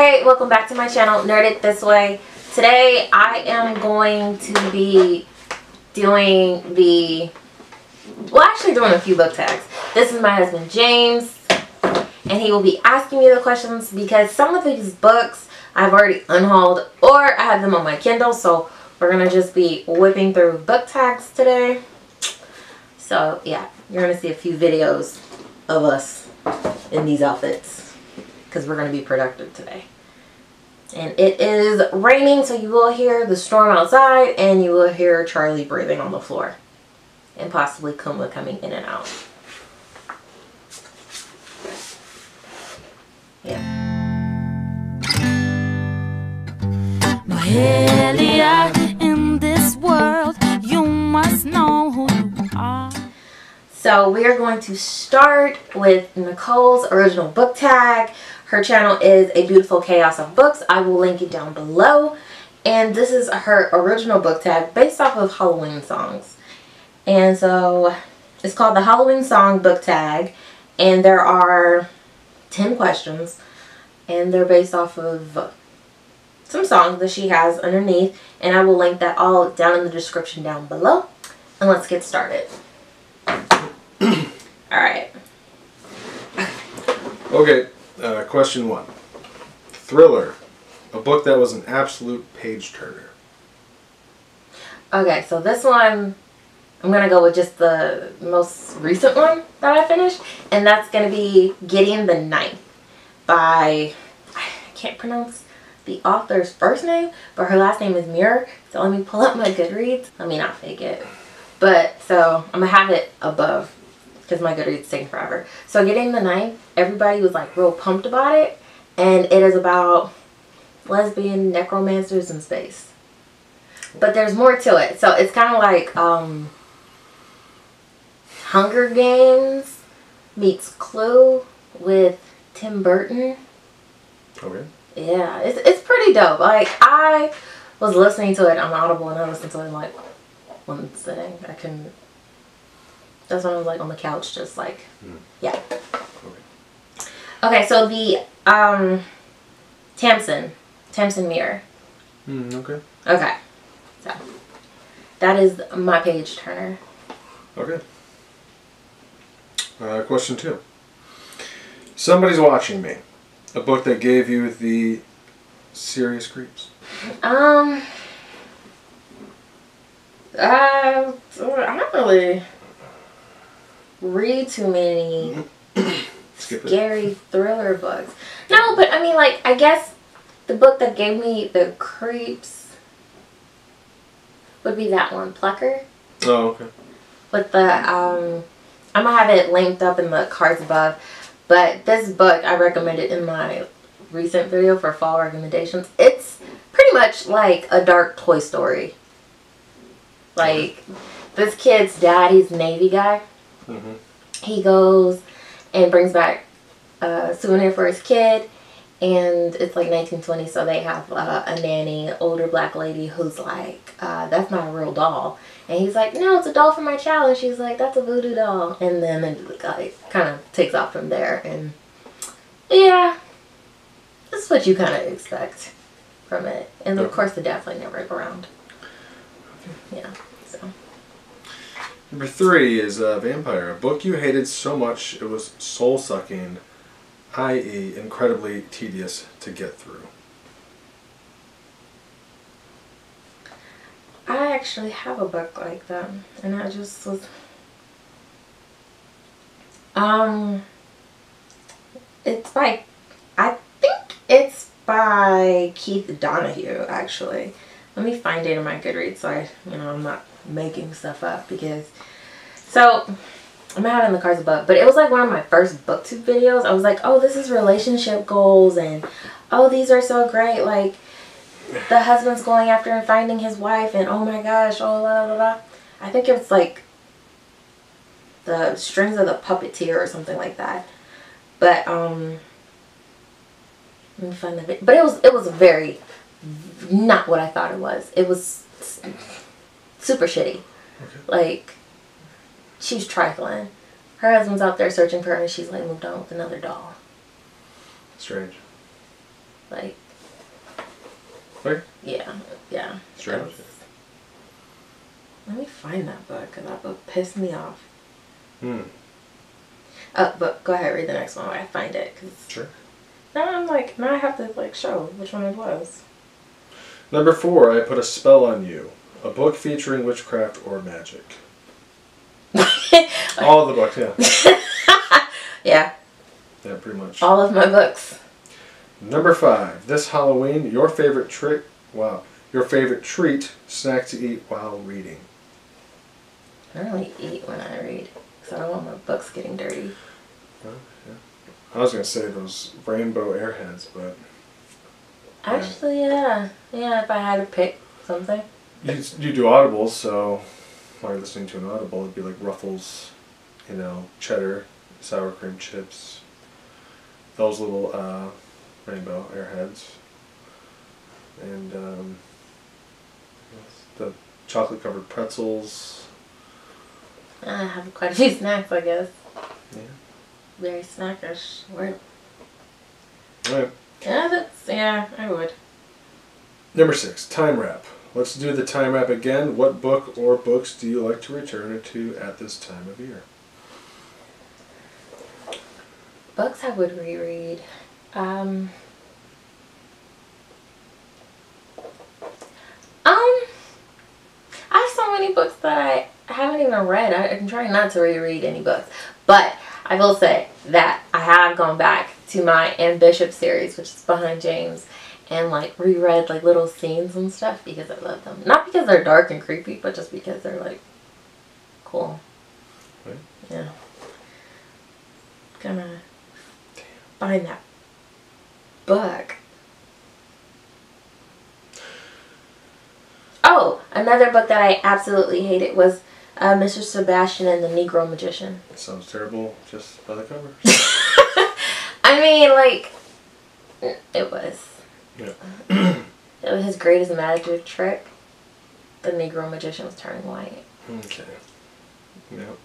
Hey, welcome back to my channel, Nerd It This Way. Today I am going to be doing doing a few book tags. This is my husband James, and he will be asking me the questions because some of these books I've already unhauled or I have them on my Kindle, so we're going to just be whipping through book tags today. So yeah, you're going to see a few videos of us in these outfits because we're going to be productive today. And it is raining, so you will hear the storm outside and you will hear Charlie breathing on the floor. And possibly Kuma coming in and out. Yeah. Mahalia, in this world, you must know who you are. So we are going to start with Nicole's original book tag. Her channel is A Beautiful Chaos of Books. I will link it down below. And this is her original book tag based off of Halloween songs. And so it's called the Halloween Song Book Tag. And there are 10 questions. And they're based off of some songs that she has underneath. And I will link that all down in the description down below. And let's get started. Alright. Okay. Question 1. Thriller. A book that was an absolute page turner. Okay, so this one, I'm going to go with just the most recent one that I finished. And that's going to be Getting the Knife by, I can't pronounce the author's first name, but her last name is Muir. So let me pull up my Goodreads. Let me not fake it. But, so I'm going to have it above because my Goodreads taking forever. So Getting the Knife, everybody was like real pumped about it. And it is about lesbian necromancers in space. But there's more to it. So it's kind of like Hunger Games meets Clue with Tim Burton. Okay. Yeah, it's pretty dope. Like, I was listening to it on Audible and I listened to it in like one sitting. I couldn't. That's when I was like on the couch just like, yeah. Okay, so the Tamsin Muir. Okay. Okay. So that is my page turner. Okay. Question 2. Somebody's Watching Me. A book that gave you the serious creeps. I don't really read too many scary thriller books. No, but I mean, like, I guess the book that gave me the creeps would be that one, Plucker. Oh, okay. With the, I'm going to have it linked up in the cards above. But this book, I recommended in my recent video for fall recommendations. It's pretty much like a dark Toy Story. Like, this kid's dad, he's a Navy guy. He goes and brings back a souvenir for his kid. And it's like 1920, so they have a nanny, older black lady who's like, that's not a real doll. And he's like, no, it's a doll for my child. And she's like, that's a voodoo doll. And then the guy kind of takes off from there. And yeah, this is what you kind of expect from it. And of course, the dad's like never around. Yeah, so. Number 3 is Vampire. A book you hated so much it was soul-sucking, i.e. incredibly tedious to get through. I actually have a book like that, and I just was, it's by, I think it's by Keith Donahue, actually. Let me find it in my Goodreads so I'm not making stuff up because, so, I'm gonna have it in the cards above, but it was like one of my first booktube videos. I was like, oh, this is relationship goals, and oh, these are so great, like, the husband's going after and finding his wife, and oh my gosh, oh la la la. I think it's like the strings of the puppeteer or something like that. But let me find the video. But it was very not what I thought it was. It was super shitty. Okay. Like, she's trifling. Her husband's out there searching for her, and she's like moved on with another doll. Strange. Like, Where? yeah. Straight up. Let me find that book, because that book pissed me off. Oh, but go ahead, read the next one while I find it. Cause sure. now I have to like show which one it was. Number 4, I Put a Spell on You. A book featuring witchcraft or magic. All of the books, yeah. Yeah. Yeah, pretty much. All of my books. Number 5, this Halloween, your favorite treat, snack to eat while reading. I don't really eat when I read, because I don't want my books getting dirty. Well, yeah. I was going to say those rainbow airheads, but... Actually, yeah. Yeah, if I had to pick something. You do audibles, so while you're listening to an audible, it'd be like Ruffles, cheddar, sour cream chips, those little rainbow airheads, and the chocolate covered pretzels. I have quite a few snacks, I guess. Yeah. Very snackish. Word. Alright. Yeah, I would. Number 6, time wrap. Let's do the time wrap again. What book or books do you like to return to at this time of year? Books I would reread. I have so many books that I haven't even read. I'm trying not to reread any books. But I will say that I have gone back to my Anne Bishop series, which is Behind James, and like reread like little scenes and stuff because I love them. Not because they're dark and creepy, but just because they're like cool. Right. Yeah. Gonna find that book. Oh, another book that I absolutely hated was Mr. Sebastian and the Negro Magician. It sounds terrible just by the cover. I mean, like, it was. Yeah. It was his greatest magic trick. The Negro Magician was turning white. Okay. Yep.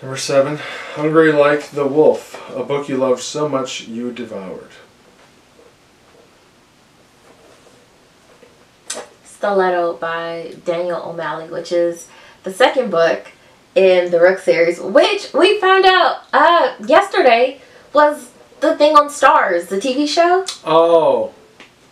Number 7, Hungry Like the Wolf. A book you loved so much you devoured. Stiletto by Daniel O'Malley, which is the second book in the Rook series, which we found out yesterday was the thing on Stars, the TV show. Oh.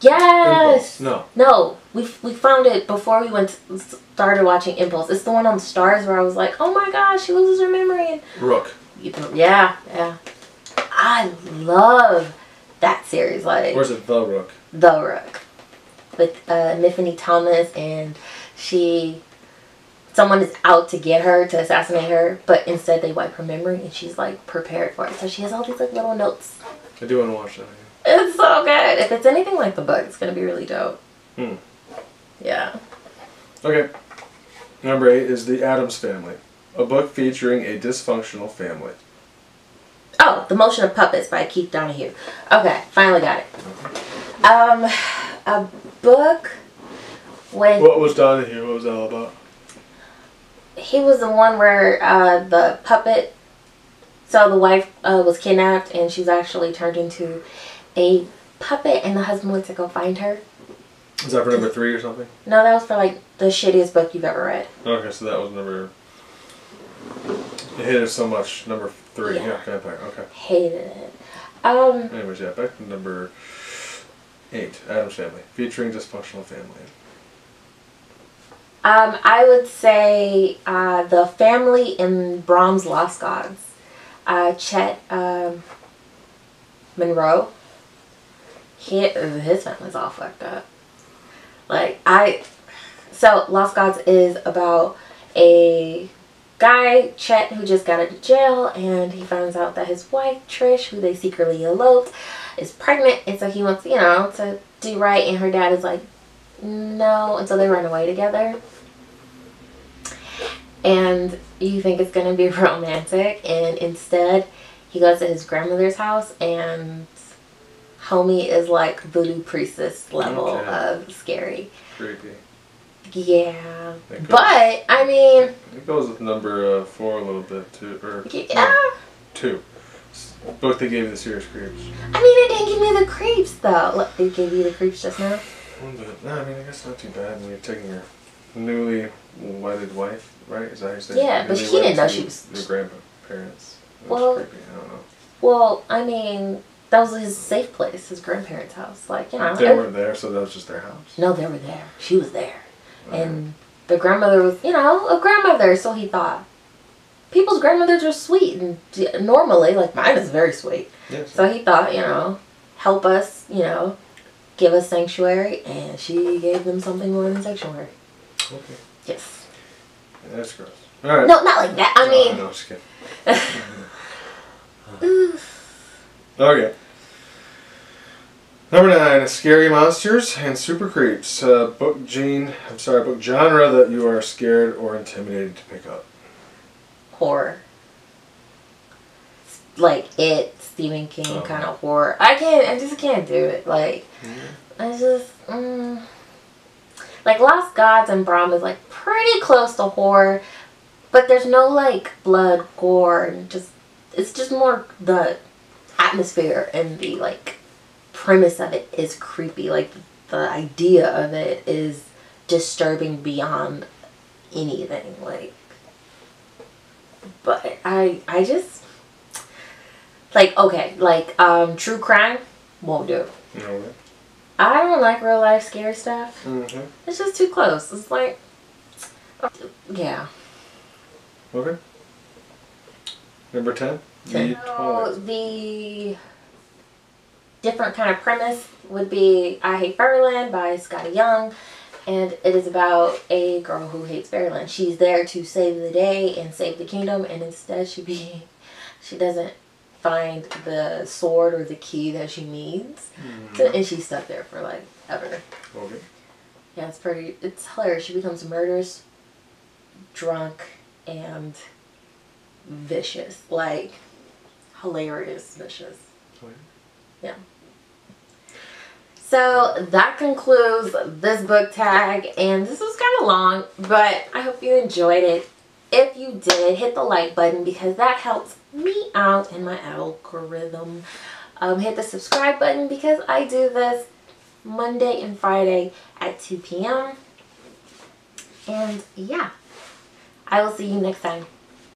Yes. Impulse. No. We found it before we started watching Impulse. It's the one on Stars where I was like, oh my gosh, she loses her memory. And Rook. Yeah. I love that series. Like, Where's it? The Rook. The Rook. With Miffany Thomas, and someone is out to get her, to assassinate her, but instead they wipe her memory and she's like prepared for it. So she has all these like little notes. I do want to watch that. It's so good. If it's anything like the book, it's going to be really dope. Yeah. Okay. Number 8 is The Addams Family. A book featuring a dysfunctional family. Oh, The Motion of Puppets by Keith Donahue. Okay, finally got it. A book with... What was Donahue? What was that all about? He was the one where the puppet... So the wife was kidnapped and she was actually turned into a puppet and the husband went to go find her. Is that for number 3 or something? No, that was for like the shittiest book you've ever read. Okay, so that was number... You hated it so much. Number 3. Yeah. Yeah, Vampire. Okay. Hated it. Anyways, yeah, back to number 8. Addams Family. Featuring dysfunctional family. I would say The Family in Brahms' Lost Gods. Chet Monroe. His family's all fucked up. So Lost Gods is about a guy, Chet, who just got out of jail, and he finds out that his wife, Trish, who they secretly eloped, is pregnant, and so he wants, to do right, and her dad is like, no, and so they run away together. And you think it's going to be romantic, and instead he goes to his grandmother's house, and homie is like voodoo priestess level of scary. Creepy. Yeah. But, I mean... It goes with number 4 a little bit, too. Or, yeah. 2. book that gave you the serious creeps? I mean, it didn't give me the creeps, though. Look, it gave you the creeps just now? A little bit. No, I mean, I guess not too bad when you're taking your newly wedded wife, right? Is that how you say it? Yeah, but she didn't know she was... Your grandparents. That's Well, creepy. I don't know. Well, I mean, that was his safe place, his grandparents' house. Like, you know. They weren't there, so that was just their house? No, they were there. She was there. And the grandmother was, you know, a grandmother, so he thought. People's grandmothers are sweet, and normally, like, mine is very sweet. Yes. So he thought, you know, help us, you know, give us sanctuary, and she gave them something more than sanctuary. Okay. Yes. Yeah, that's gross. All right. No, not like that. I mean... No, just kidding. Okay. Number 9, scary monsters and super creeps. Book genre that you are scared or intimidated to pick up. Horror. Like It, Stephen King kind of horror. I just can't do it. Like, I just, like Lost Gods and Brom is like pretty close to horror, but there's no like blood, gore, and it's just more the atmosphere and the like premise of it is creepy. Like the idea of it is disturbing beyond anything. Like, but I just like, okay, like true crime won't do. Okay. I don't like real life scary stuff. Mm-hmm. It's just too close. It's like, yeah. Okay. Number 10. The different kind of premise would be I Hate Fairyland by Scotty Young, and it is about a girl who hates fairyland. She's there to save the day and save the kingdom, and instead she doesn't find the sword or the key that she needs, and she's stuck there for like ever. Okay. Yeah, it's hilarious. She becomes murderous, drunk, and vicious. Like, hilarious vicious. Okay. Yeah. So that concludes this book tag, and this was kind of long, but I hope you enjoyed it. If you did, hit the like button because that helps me out in my algorithm. Hit the subscribe button because I do this Monday and Friday at 2 p.m. And yeah, I will see you next time.